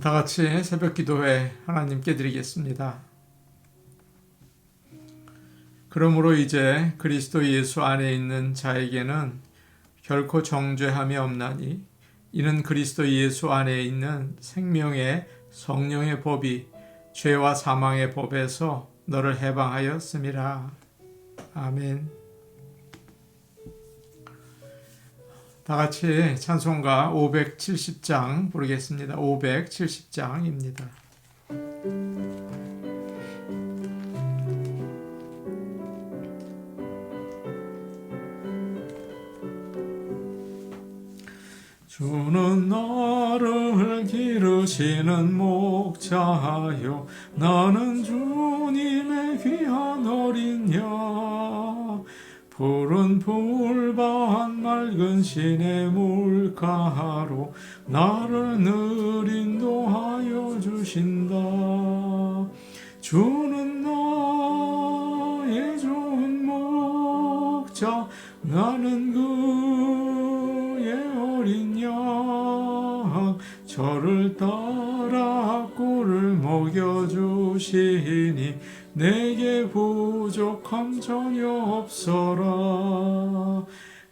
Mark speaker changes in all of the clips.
Speaker 1: 다 같이 새벽 기도회 하나님께 드리겠습니다. 그러므로 이제 그리스도 예수 안에 있는 자에게는 결코 정죄함이 없나니 이는 그리스도 예수 안에 있는 생명의 성령의 법이 죄와 사망의 법에서 너를 해방하였음이라. 아멘. 다 같이 찬송가 570장 부르겠습니다. 570장입니다. 주는 나를 기르시는 목자요 나는 주님의 귀한 어린 양 푸른 풀밭 맑은 시내 물가로 나를 늘 인도하여 주신다. 주는 나의 좋은 목자 나는 그의 어린 양 저를 따라 꿀을 먹여주시니 내게 부족함 전혀 없어라.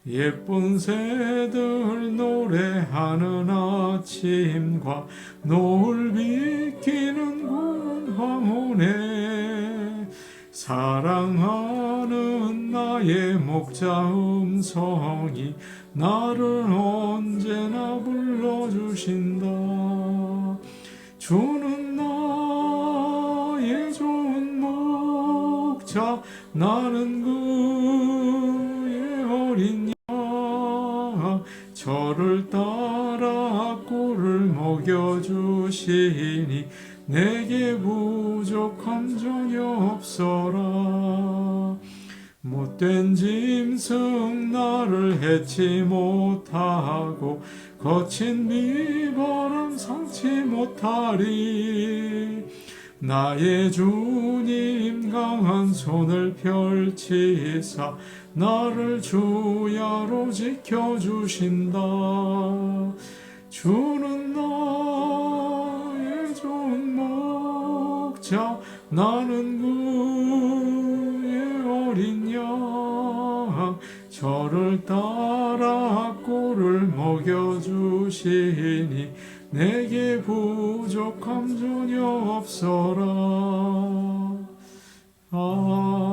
Speaker 1: 예쁜 새들 노래하는 아침과 노을 비키는 군 황혼에 사랑하는 나의 목자 음성이 나를 언제나 불러주신다. 주는 나의 좋은 목자 나는 그의 어린 양 저를 따라 꿀을 먹여주시니 내게 부족함 전혀 없어라. 못된 짐승 나를 해치 못하고 거친 비바람 상치 못하리. 나의 주님 강한 손을 펼치사 나를 주야로 지켜주신다. 주는 나의 좋은 목자 나는 그의 어린 양 저를 따라 꿀을 먹여주시니 내게 부족함 전혀 없어라. 아멘.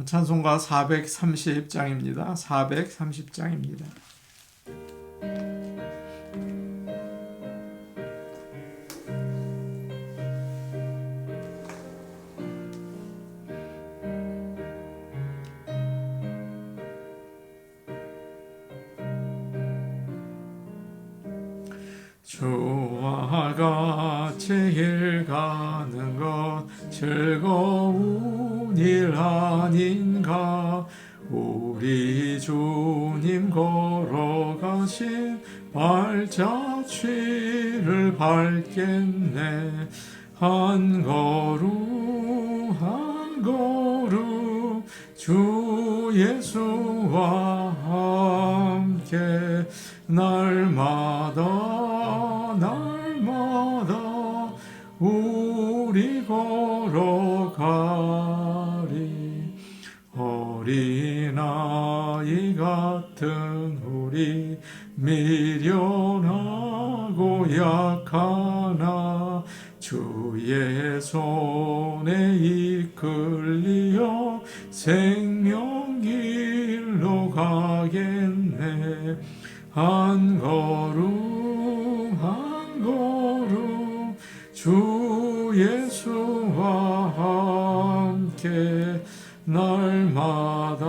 Speaker 1: 찬송가 430장입니다. 430장입니다. 주와 같이 길 가는 것 즐거운 일 아닌가. 우리 주님 걸어가신 발자취를 밟겠네. 한 걸음 한 걸음 주 예수와 함께 날마다 우리 걸어가리. 어린아이 같은 우리 미련하고 약하나 주의 손에 이끌리어 생명길로 가겠네. 한 걸음 한 걸음 주 예수와 함께 날마다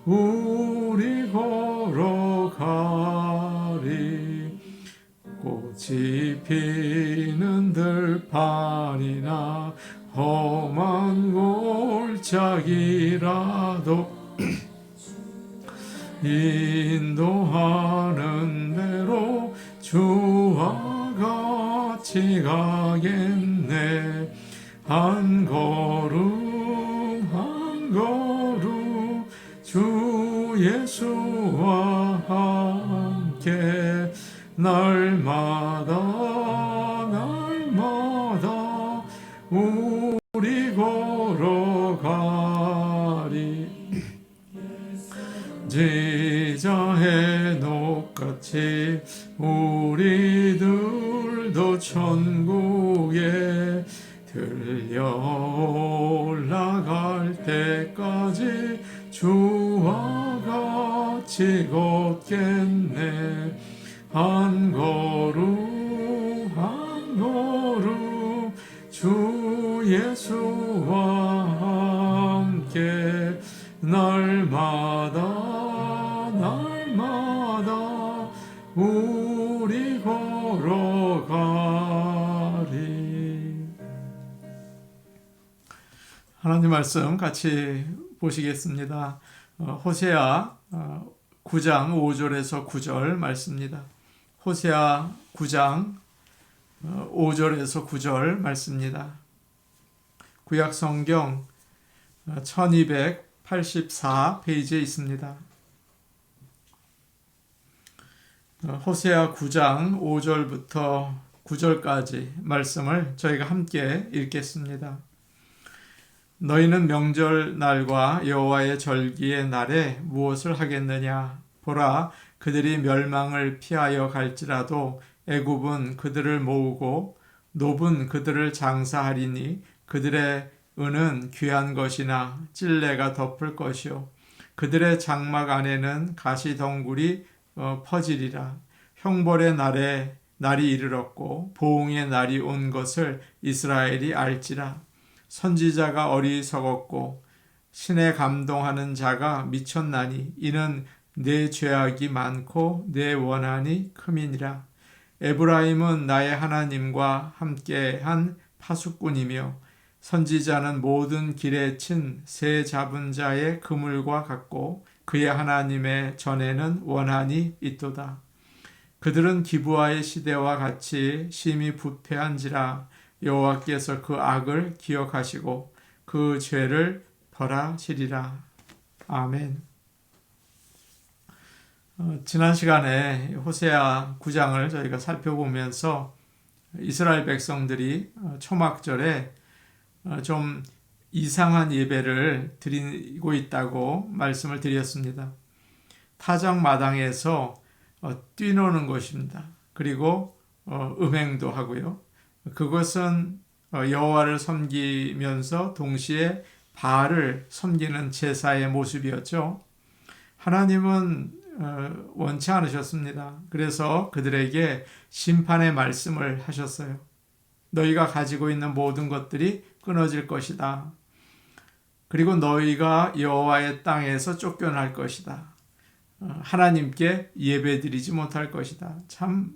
Speaker 1: 우리 걸어가리. 꽃이 피는 들판이나 험한 골짜기라도 인도하는 대로 주와 같이 가겠네. 한 걸음 한 걸음 주 예수와 함께 날마다 날마다 우리 걸어가리. 제자의 녹같이 우리들도 천국에 들려 올라갈 때까지 주와 같이 걷겠네. 한 걸음 한 걸음 주 예수와 함께 날마다 날마다 우리 걸어가리. 하나님 말씀 같이 보시겠습니다. 호세아 9장 5절에서 9절 말씀입니다. 호세아 9장 5절에서 9절 말씀입니다. 구약 성경 1284 페이지에 있습니다. 호세아 9장 5절부터 9절까지 말씀을 저희가 함께 읽겠습니다. 너희는 명절 날과 여호와의 절기의 날에 무엇을 하겠느냐? 보라, 그들이 멸망을 피하여 갈지라도 애굽은 그들을 모으고 노분 그들을 장사하리니 그들의 은은 귀한 것이나 찔레가 덮을 것이요 그들의 장막 안에는 가시덩굴이 퍼지리라. 형벌의 날이 이르렀고 보응의 날이 온 것을 이스라엘이 알지라. 선지자가 어리석었고 신에 감동하는 자가 미쳤나니 이는 내 죄악이 많고 내 원한이 큼이니라. 에브라임은 나의 하나님과 함께한 파수꾼이며 선지자는 모든 길에 친 새 잡은 자의 그물과 같고 그의 하나님의 전에는 원한이 있도다. 그들은 기브아의 시대와 같이 심히 부패한지라. 여호와께서 그 악을 기억하시고 그 죄를 벌하시리라. 아멘. 지난 시간에 호세아 9장을 저희가 살펴보면서 이스라엘 백성들이 초막절에 좀 이상한 예배를 드리고 있다고 말씀을 드렸습니다. 타작 마당에서 뛰노는 것입니다. 그리고 음행도 하고요. 그것은 여호와를 섬기면서 동시에 바알을 섬기는 제사의 모습이었죠. 하나님은 원치 않으셨습니다. 그래서 그들에게 심판의 말씀을 하셨어요. 너희가 가지고 있는 모든 것들이 끊어질 것이다. 그리고 너희가 여호와의 땅에서 쫓겨날 것이다. 하나님께 예배드리지 못할 것이다. 참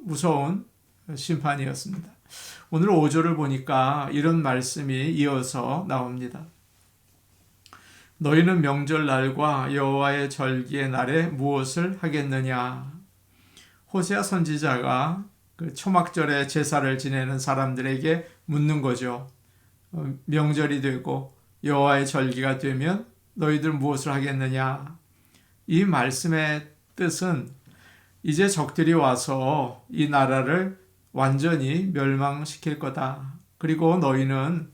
Speaker 1: 무서운 심판이었습니다. 오늘 5절을 보니까 이런 말씀이 이어서 나옵니다. 너희는 명절날과 여호와의 절기의 날에 무엇을 하겠느냐? 호세아 선지자가 그 초막절에 제사를 지내는 사람들에게 묻는 거죠. 명절이 되고 여호와의 절기가 되면 너희들 무엇을 하겠느냐? 이 말씀의 뜻은 이제 적들이 와서 이 나라를 완전히 멸망시킬 거다. 그리고 너희는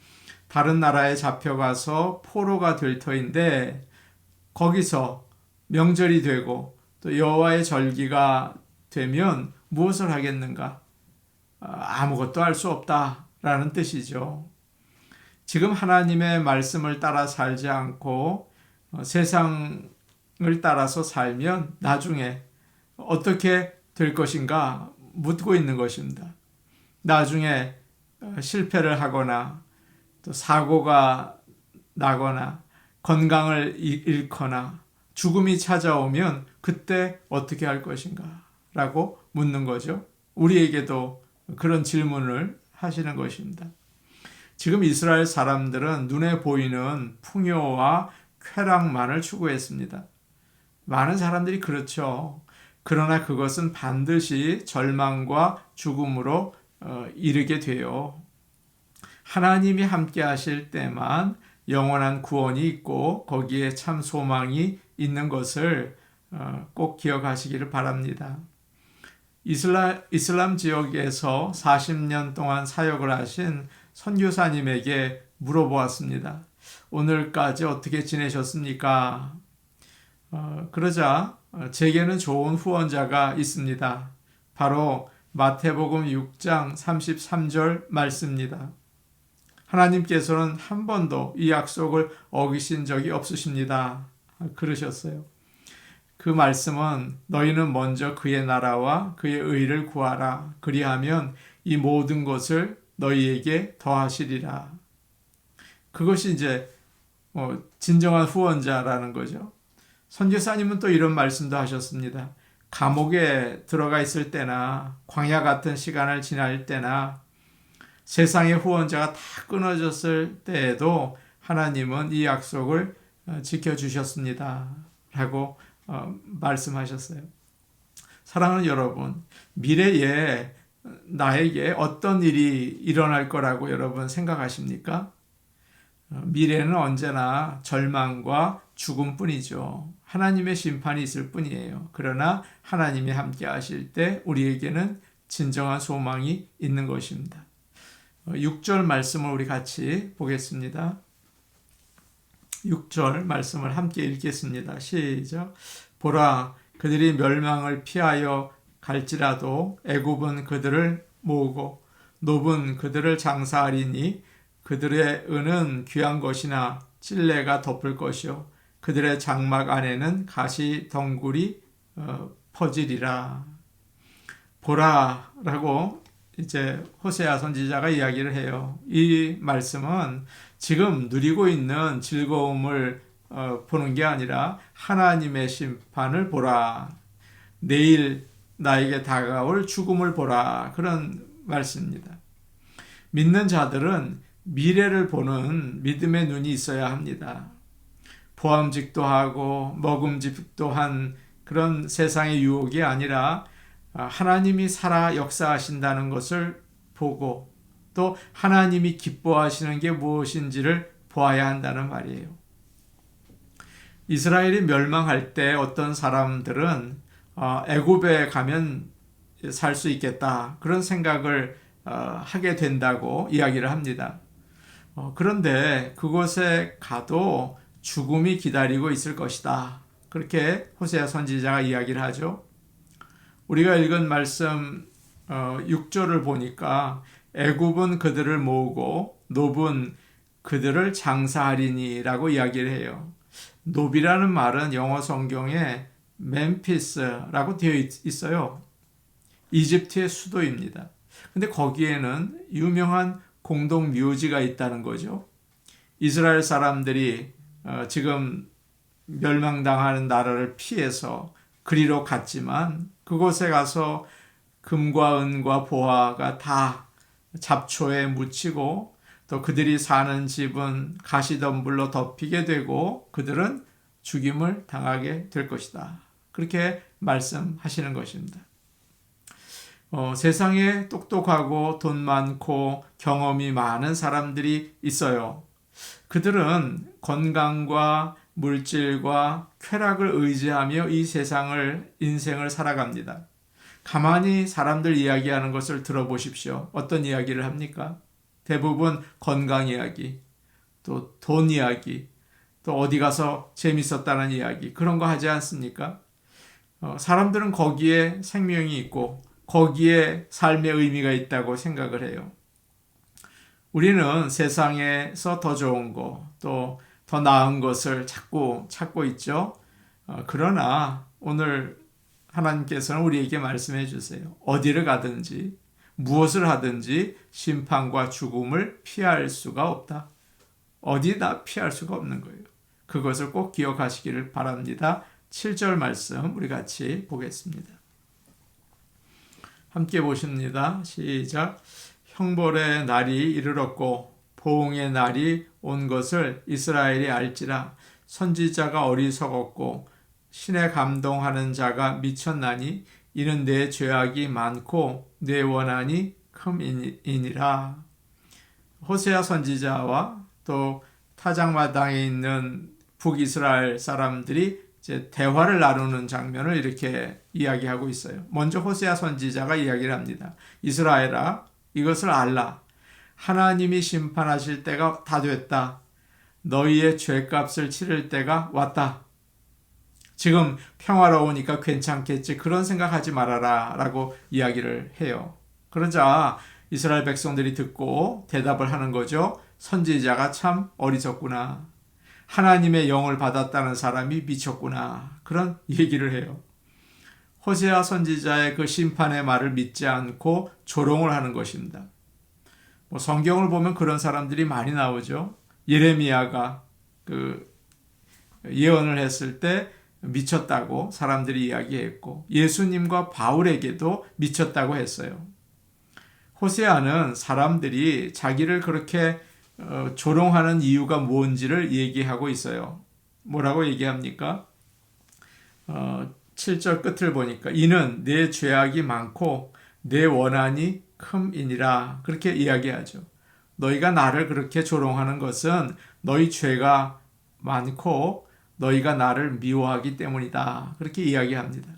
Speaker 1: 다른 나라에 잡혀가서 포로가 될 터인데 거기서 명절이 되고 또 여호와의 절기가 되면 무엇을 하겠는가? 아무것도 할 수 없다라는 뜻이죠. 지금 하나님의 말씀을 따라 살지 않고 세상을 따라서 살면 나중에 어떻게 될 것인가 묻고 있는 것입니다. 나중에 실패를 하거나 또 사고가 나거나 건강을 잃거나 죽음이 찾아오면 그때 어떻게 할 것인가 라고 묻는 거죠. 우리에게도 그런 질문을 하시는 것입니다. 지금 이스라엘 사람들은 눈에 보이는 풍요와 쾌락만을 추구했습니다. 많은 사람들이 그렇죠. 그러나 그것은 반드시 절망과 죽음으로 이르게 돼요. 하나님이 함께 하실 때만 영원한 구원이 있고 거기에 참 소망이 있는 것을 꼭 기억하시기를 바랍니다. 이슬람 지역에서 40년 동안 사역을 하신 선교사님에게 물어보았습니다. 오늘까지 어떻게 지내셨습니까? 그러자 제게는 좋은 후원자가 있습니다. 바로 마태복음 6장 33절 말씀입니다. 하나님께서는 한 번도 이 약속을 어기신 적이 없으십니다. 그러셨어요. 그 말씀은 너희는 먼저 그의 나라와 그의 의를 구하라. 그리하면 이 모든 것을 너희에게 더하시리라. 그것이 이제 진정한 후원자라는 거죠. 선교사님은 또 이런 말씀도 하셨습니다. 감옥에 들어가 있을 때나 광야 같은 시간을 지날 때나 세상의 후원자가 다 끊어졌을 때에도 하나님은 이 약속을 지켜주셨습니다. 라고 말씀하셨어요. 사랑하는 여러분, 미래에 나에게 어떤 일이 일어날 거라고 여러분 생각하십니까? 미래는 언제나 절망과 죽음뿐이죠. 하나님의 심판이 있을 뿐이에요. 그러나 하나님이 함께 하실 때 우리에게는 진정한 소망이 있는 것입니다. 6절 말씀을 우리 같이 보겠습니다. 6절 말씀을 함께 읽겠습니다. 시작. 보라, 그들이 멸망을 피하여 갈지라도 애굽은 그들을 모으고 노브는 그들을 장사하리니 그들의 은은 귀한 것이나 찔레가 덮을 것이요 그들의 장막 안에는 가시 덩굴이 퍼지리라. 보라라고 이제 호세아 선지자가 이야기를 해요. 이 말씀은 지금 누리고 있는 즐거움을 보는 게 아니라 하나님의 심판을 보라. 내일 나에게 다가올 죽음을 보라. 그런 말씀입니다. 믿는 자들은 미래를 보는 믿음의 눈이 있어야 합니다. 보암직도 하고 먹음직도 한 그런 세상의 유혹이 아니라 하나님이 살아 역사하신다는 것을 보고 또 하나님이 기뻐하시는 게 무엇인지를 보아야 한다는 말이에요. 이스라엘이 멸망할 때 어떤 사람들은 애굽에 가면 살 수 있겠다 그런 생각을 하게 된다고 이야기를 합니다. 그런데 그곳에 가도 죽음이 기다리고 있을 것이다. 그렇게 호세아 선지자가 이야기를 하죠. 우리가 읽은 말씀 6절을 보니까 애굽은 그들을 모으고 노브는 그들을 장사하리니라고 이야기를 해요. 노비라는 말은 영어 성경에 멤피스라고 되어 있어요. 이집트의 수도입니다. 근데 거기에는 유명한 공동 묘지가 있다는 거죠. 이스라엘 사람들이 지금 멸망당하는 나라를 피해서 그리로 갔지만 그곳에 가서 금과 은과 보화가 다 잡초에 묻히고 또 그들이 사는 집은 가시덤불로 덮이게 되고 그들은 죽임을 당하게 될 것이다. 그렇게 말씀하시는 것입니다. 세상에 똑똑하고 돈 많고 경험이 많은 사람들이 있어요. 그들은 건강과 물질과 쾌락을 의지하며 이 인생을 살아갑니다. 가만히 사람들 이야기하는 것을 들어보십시오. 어떤 이야기를 합니까? 대부분 건강 이야기, 또 돈 이야기, 또 어디 가서 재밌었다는 이야기, 그런 거 하지 않습니까? 사람들은 거기에 생명이 있고 거기에 삶의 의미가 있다고 생각을 해요. 우리는 세상에서 더 좋은 거, 또 더 나은 것을 자꾸 찾고 있죠. 그러나 오늘 하나님께서는 우리에게 말씀해 주세요. 어디를 가든지 무엇을 하든지 심판과 죽음을 피할 수가 없다. 어디다 피할 수가 없는 거예요. 그것을 꼭 기억하시기를 바랍니다. 7절 말씀 우리 같이 보겠습니다. 함께 보십니다. 시작. 형벌의 날이 이르렀고 보응의 날이 온 것을 이스라엘이 알지라. 선지자가 어리석었고 신에 감동하는 자가 미쳤나니 이는 내 죄악이 많고 내 원한이 큼이니라. 호세아 선지자와 또 타작마당에 있는 북이스라엘 사람들이 이제 대화를 나누는 장면을 이렇게 이야기하고 있어요. 먼저 호세아 선지자가 이야기를 합니다. 이스라엘아, 이것을 알라. 하나님이 심판하실 때가 다 됐다. 너희의 죄값을 치를 때가 왔다. 지금 평화로우니까 괜찮겠지. 그런 생각하지 말아라. 라고 이야기를 해요. 그러자 이스라엘 백성들이 듣고 대답을 하는 거죠. 선지자가 참 어리석구나. 하나님의 영을 받았다는 사람이 미쳤구나. 그런 얘기를 해요. 호세아 선지자의 그 심판의 말을 믿지 않고 조롱을 하는 것입니다. 성경을 보면 그런 사람들이 많이 나오죠. 예레미야가 그 예언을 했을 때 미쳤다고 사람들이 이야기했고, 예수님과 바울에게도 미쳤다고 했어요. 호세아는 사람들이 자기를 그렇게 조롱하는 이유가 뭔지를 얘기하고 있어요. 뭐라고 얘기합니까? 7절 끝을 보니까 이는 내 죄악이 많고 내 원한이 큼이니라, 그렇게 이야기하죠. 너희가 나를 그렇게 조롱하는 것은 너희 죄가 많고 너희가 나를 미워하기 때문이다, 그렇게 이야기합니다.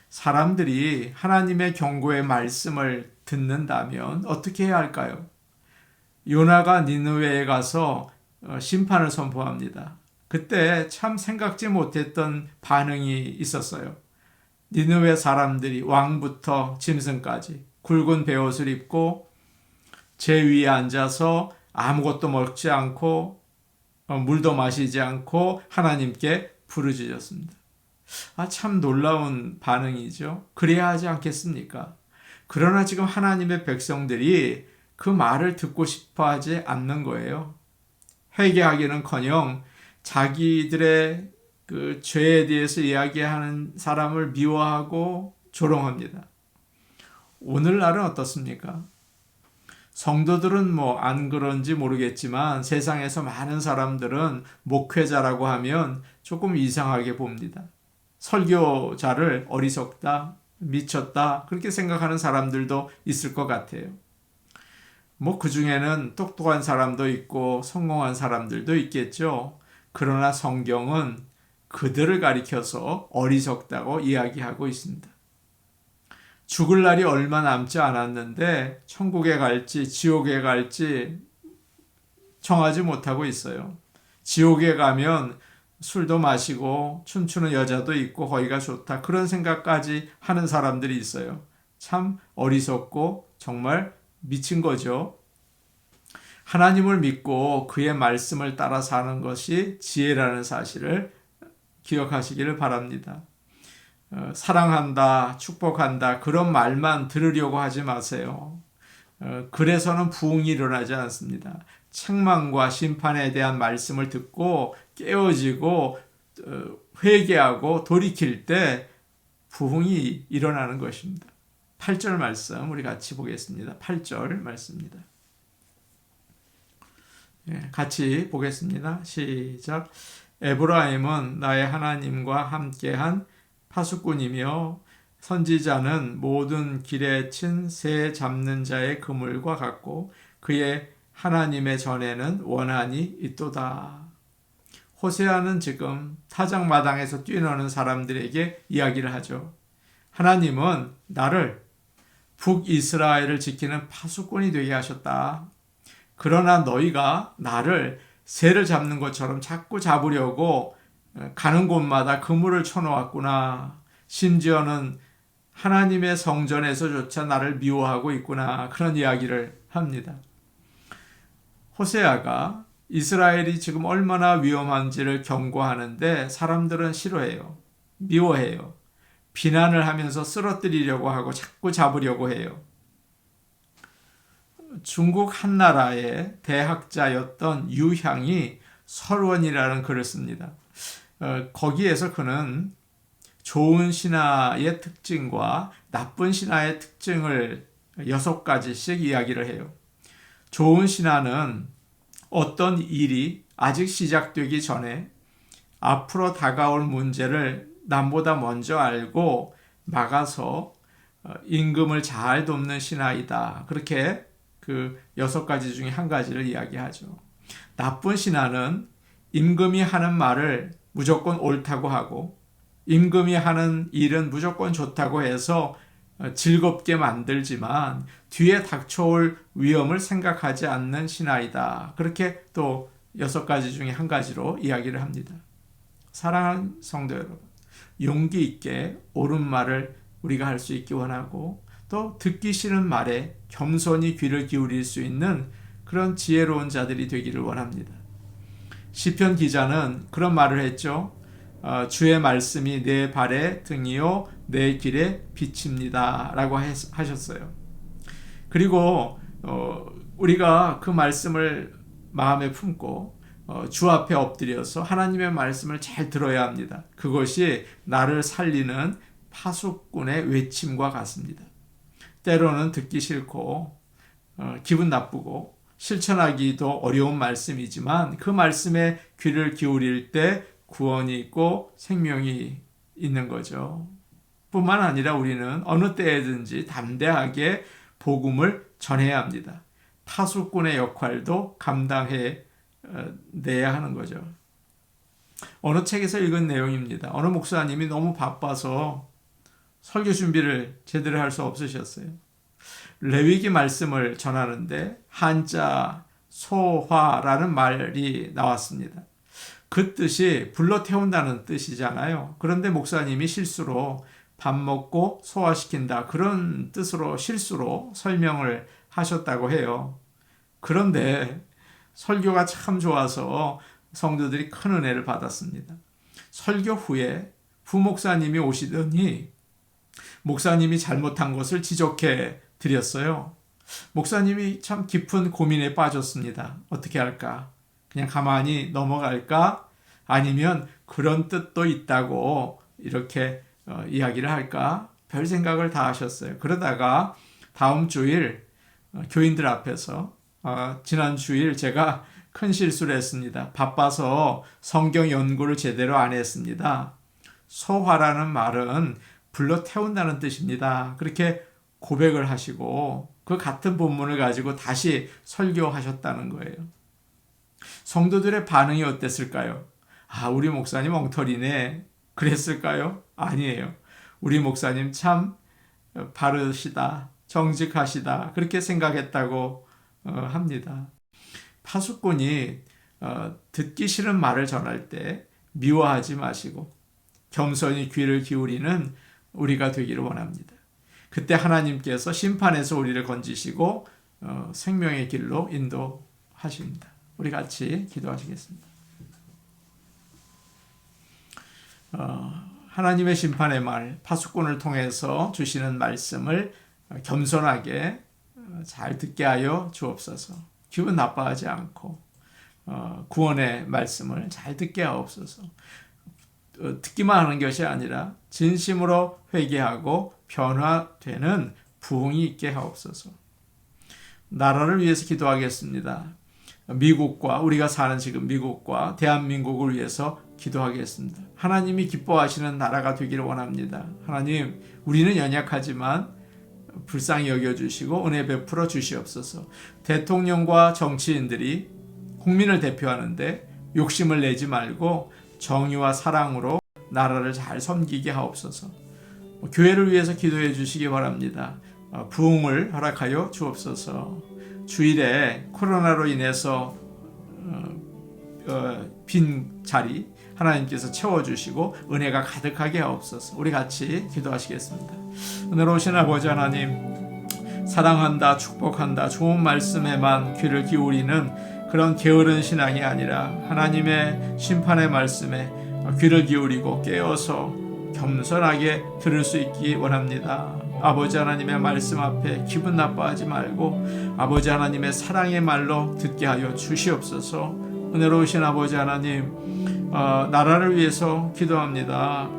Speaker 1: 사람들이 하나님의 경고의 말씀을 듣는다면 어떻게 해야 할까요? 요나가 니느웨에 가서 심판을 선포합니다. 그때 참 생각지 못했던 반응이 있었어요. 니느웨 사람들이 왕부터 짐승까지 굵은 베옷을 입고 제 위에 앉아서 아무것도 먹지 않고 물도 마시지 않고 하나님께 부르짖었습니다. 참 놀라운 반응이죠. 그래야 하지 않겠습니까? 그러나 지금 하나님의 백성들이 그 말을 듣고 싶어 하지 않는 거예요. 회개하기는커녕 자기들의 그 죄에 대해서 이야기하는 사람을 미워하고 조롱합니다. 오늘날은 어떻습니까? 성도들은 안 그런지 모르겠지만 세상에서 많은 사람들은 목회자라고 하면 조금 이상하게 봅니다. 설교자를 어리석다, 미쳤다, 그렇게 생각하는 사람들도 있을 것 같아요. 그 중에는 똑똑한 사람도 있고 성공한 사람들도 있겠죠. 그러나 성경은 그들을 가리켜서 어리석다고 이야기하고 있습니다. 죽을 날이 얼마 남지 않았는데 천국에 갈지 지옥에 갈지 정하지 못하고 있어요. 지옥에 가면 술도 마시고 춤추는 여자도 있고 거기가 좋다, 그런 생각까지 하는 사람들이 있어요. 참 어리석고 정말 미친 거죠. 하나님을 믿고 그의 말씀을 따라 사는 것이 지혜라는 사실을 기억하시기를 바랍니다. 사랑한다, 축복한다, 그런 말만 들으려고 하지 마세요. 그래서는 부흥이 일어나지 않습니다. 책망과 심판에 대한 말씀을 듣고 깨어지고 회개하고 돌이킬 때 부흥이 일어나는 것입니다. 8절 말씀 우리 같이 보겠습니다. 8절 말씀입니다. 같이 보겠습니다. 시작. 에브라임은 나의 하나님과 함께한 파수꾼이며 선지자는 모든 길에 친 새 잡는 자의 그물과 같고 그의 하나님의 전에는 원한이 있도다. 호세아는 지금 타작마당에서 뛰노는 사람들에게 이야기를 하죠. 하나님은 나를 북이스라엘을 지키는 파수꾼이 되게 하셨다. 그러나 너희가 나를 새를 잡는 것처럼 자꾸 잡으려고 가는 곳마다 그물을 쳐놓았구나. 심지어는 하나님의 성전에서조차 나를 미워하고 있구나. 그런 이야기를 합니다. 호세아가 이스라엘이 지금 얼마나 위험한지를 경고하는데 사람들은 싫어해요. 미워해요. 비난을 하면서 쓰러뜨리려고 하고 자꾸 잡으려고 해요. 중국 한나라의 대학자였던 유향이 설원이라는 글을 씁니다. 거기에서 그는 좋은 신화의 특징과 나쁜 신화의 특징을 6가지씩 이야기를 해요. 좋은 신화는 어떤 일이 아직 시작되기 전에 앞으로 다가올 문제를 남보다 먼저 알고 막아서 임금을 잘 돕는 신하이다. 그렇게 그 6가지 중에 한 가지를 이야기하죠. 나쁜 신하는 임금이 하는 말을 무조건 옳다고 하고 임금이 하는 일은 무조건 좋다고 해서 즐겁게 만들지만 뒤에 닥쳐올 위험을 생각하지 않는 신하이다. 그렇게 또 6가지 중에 한 가지로 이야기를 합니다. 사랑하는 성도 여러분, 용기 있게 옳은 말을 우리가 할 수 있기 원하고 또 듣기 싫은 말에 겸손히 귀를 기울일 수 있는 그런 지혜로운 자들이 되기를 원합니다. 시편 기자는 그런 말을 했죠. 주의 말씀이 내 발의 등이요 내 길의 빛입니다 라고 하셨어요. 그리고 우리가 그 말씀을 마음에 품고 주 앞에 엎드려서 하나님의 말씀을 잘 들어야 합니다. 그것이 나를 살리는 파수꾼의 외침과 같습니다. 때로는 듣기 싫고 기분 나쁘고 실천하기도 어려운 말씀이지만 그 말씀에 귀를 기울일 때 구원이 있고 생명이 있는 거죠. 뿐만 아니라 우리는 어느 때에든지 담대하게 복음을 전해야 합니다. 파수꾼의 역할도 감당해 내야 하는 거죠. 어느 책에서 읽은 내용입니다. 어느 목사님이 너무 바빠서 설교 준비를 제대로 할 수 없으셨어요. 레위기 말씀을 전하는데 한자 소화라는 말이 나왔습니다. 그 뜻이 불러 태운다는 뜻이잖아요. 그런데 목사님이 실수로 밥 먹고 소화시킨다 그런 뜻으로 실수로 설명을 하셨다고 해요. 그런데 설교가 참 좋아서 성도들이 큰 은혜를 받았습니다. 설교 후에 부목사님이 오시더니 목사님이 잘못한 것을 지적해 드렸어요. 목사님이 참 깊은 고민에 빠졌습니다. 어떻게 할까? 그냥 가만히 넘어갈까? 아니면 그런 뜻도 있다고 이렇게 이야기를 할까? 별 생각을 다 하셨어요. 그러다가 다음 주일 교인들 앞에서 지난 주일 제가 큰 실수를 했습니다. 바빠서 성경 연구를 제대로 안 했습니다. 소화라는 말은 불러 태운다는 뜻입니다. 그렇게 고백을 하시고 그 같은 본문을 가지고 다시 설교하셨다는 거예요. 성도들의 반응이 어땠을까요? 우리 목사님 엉터리네. 그랬을까요? 아니에요. 우리 목사님 참 바르시다. 정직하시다. 그렇게 생각했다고 합니다. 파수꾼이 듣기 싫은 말을 전할 때 미워하지 마시고 겸손히 귀를 기울이는 우리가 되기를 원합니다. 그때 하나님께서 심판에서 우리를 건지시고 생명의 길로 인도하십니다. 우리 같이 기도하시겠습니다. 하나님의 심판의 말, 파수꾼을 통해서 주시는 말씀을 겸손하게 잘 듣게 하여 주옵소서. 기분 나빠하지 않고 구원의 말씀을 잘 듣게 하옵소서. 듣기만 하는 것이 아니라 진심으로 회개하고 변화되는 부흥이 있게 하옵소서. 나라를 위해서 기도하겠습니다. 미국과 우리가 사는 지금 미국과 대한민국을 위해서 기도하겠습니다. 하나님이 기뻐하시는 나라가 되기를 원합니다. 하나님, 우리는 연약하지만 불쌍히 여겨주시고 은혜 베풀어 주시옵소서. 대통령과 정치인들이 국민을 대표하는데 욕심을 내지 말고 정의와 사랑으로 나라를 잘 섬기게 하옵소서. 교회를 위해서 기도해 주시기 바랍니다. 부흥을 허락하여 주옵소서. 주일에 코로나로 인해서 빈 자리 하나님께서 채워주시고 은혜가 가득하게 하옵소서. 우리 같이 기도하시겠습니다. 은혜로우신 아버지 하나님, 사랑한다, 축복한다, 좋은 말씀에만 귀를 기울이는 그런 게으른 신앙이 아니라 하나님의 심판의 말씀에 귀를 기울이고 깨어서 겸손하게 들을 수 있기 원합니다. 아버지 하나님의 말씀 앞에 기분 나빠하지 말고 아버지 하나님의 사랑의 말로 듣게 하여 주시옵소서. 은혜로우신 아버지 하나님, 나라를 위해서 기도합니다.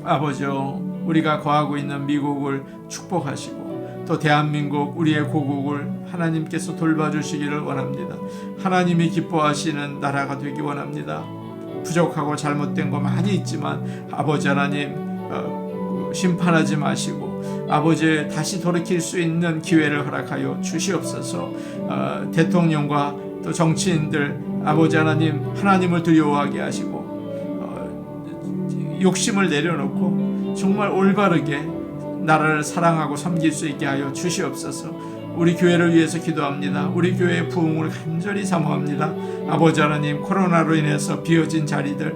Speaker 1: 아버지요, 우리가 거하고 있는 미국을 축복하시고 또 대한민국 우리의 고국을 하나님께서 돌봐주시기를 원합니다. 하나님이 기뻐하시는 나라가 되기 원합니다. 부족하고 잘못된 거 많이 있지만 아버지 하나님 심판하지 마시고 아버지 다시 돌이킬 수 있는 기회를 허락하여 주시옵소서. 대통령과 또 정치인들 아버지 하나님, 하나님을 두려워하게 하시고 욕심을 내려놓고 정말 올바르게 나라를 사랑하고 섬길 수 있게 하여 주시옵소서. 우리 교회를 위해서 기도합니다. 우리 교회의 부흥을 간절히 사모합니다. 아버지 하나님, 코로나로 인해서 비어진 자리들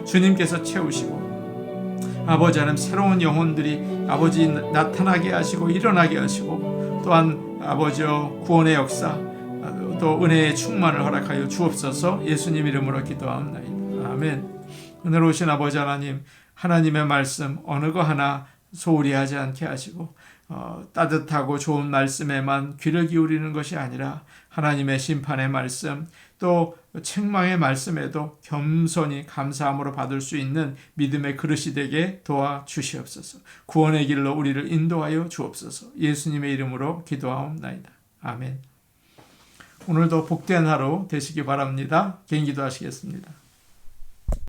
Speaker 1: 주님께서 채우시고, 아버지 하나님, 새로운 영혼들이 아버지 나타나게 하시고 일어나게 하시고, 또한 아버지여 구원의 역사, 또 은혜의 충만을 허락하여 주옵소서. 예수님 이름으로 기도합니다. 아멘. 은혜로우신 아버지 하나님, 하나님의 말씀 어느 거 하나 소홀히 하지 않게 하시고, 따뜻하고 좋은 말씀에만 귀를 기울이는 것이 아니라 하나님의 심판의 말씀, 또 책망의 말씀에도 겸손히 감사함으로 받을 수 있는 믿음의 그릇이 되게 도와주시옵소서. 구원의 길로 우리를 인도하여 주옵소서. 예수님의 이름으로 기도하옵나이다. 아멘. 오늘도 복된 하루 되시기 바랍니다. 개인 기도하시겠습니다.